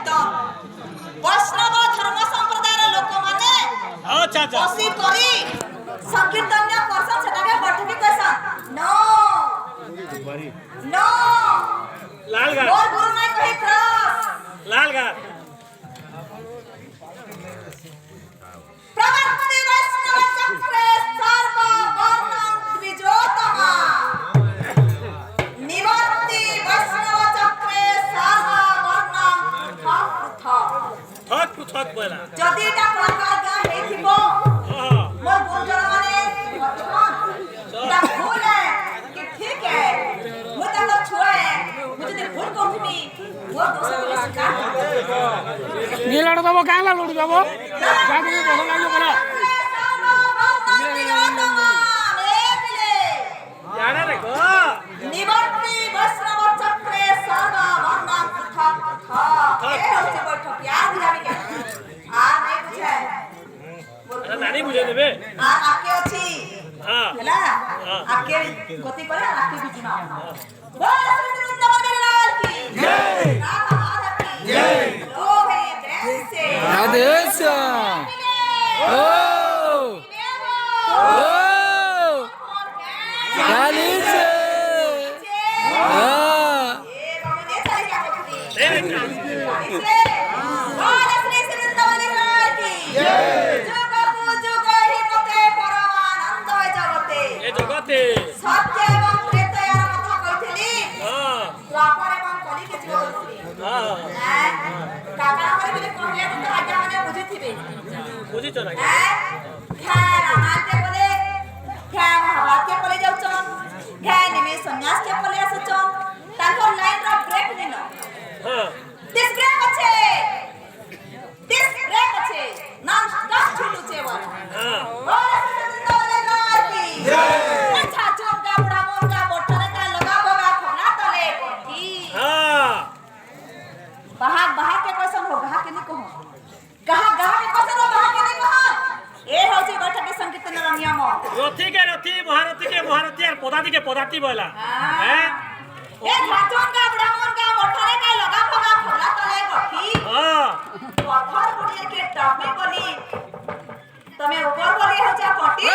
कीर्तन वैष्णव धर्म संप्रदायर लोक माने अच्छा अच्छा बसी करी संकीर्तन करसन सेटाके बठकी कहसन नो नो लाल गा और गुरु नहीं कहि क्रॉस लाल गा प्रवर्तते वैष्णव चक्रे सर्व वर्णं द्विजोतमा निवर्ति वैष्णव चक्रे सर्व वर्णं थक बोला जदि एटा प्रकार गा हेथिबो मोर गुरुजन माने ता भूल है कि ठीक है मु ताको छुआ है मुझे दे भूल करथुमी वो दोष को स्वीकार नी लड़ दबो का ला लड़ दबो का के बोल लागलो करा यारा रे गो निवर्ति वैष्णव चक्रे सर्व वर्णं पृथक पृथक ए होचे बैठक यार बुझाबी के आ नहीं बुझे अरे नानी बुझे देबे आ आके अछि हां हला आके गति करे आके बिजुना बोल श्री वृंदावन लाल की जय राम माधव की जय ओ हे देश से आदेश ओ ओ गाली से हां ये बाबू ने सारी क्या बोलती तेरे बोल श्री वृंदावन लाल की जय जुग जुग ही मते परमानंद जगते ए जगते सत्य एवं त्रेतयार कथा कहितली हां द्वापर एवं कली के जीव होती हां काका करे बोले कहले तो आज्ञा माने बुझिथिबे बुझी चला क्या रामायण के बोले क्या महाभारत के बोले जाउचन क्या निमे सन्यास के बोले आसचन ताको लाइन रो ब्रेक दिनो हां दिस ब्रेक अच्छे नॉन स्टॉप छुटुचे वाला हां बोले वृंदावन लाल की जय अच्छा चोका बुढ़ा मोंगा बोठरे का लगा बोगा खोला तले कोठी हां बहाक बहाक के क्वेश्चन हो बहाक के नहीं कहो कहा गहा के क्वेश्चन हो बहाक के नहीं कहो ए होची बैठक के संकीर्तन रा नियम रथी के महारथी और पदाती के पदाती बोला हैं ए घाटों का ब्राह्मण का मोठरे का लगा भगा खोला तले कोठी हां पत्थर बुढ़िया के टॉपी बोली तमे ऊपर बोली हो जा कोठी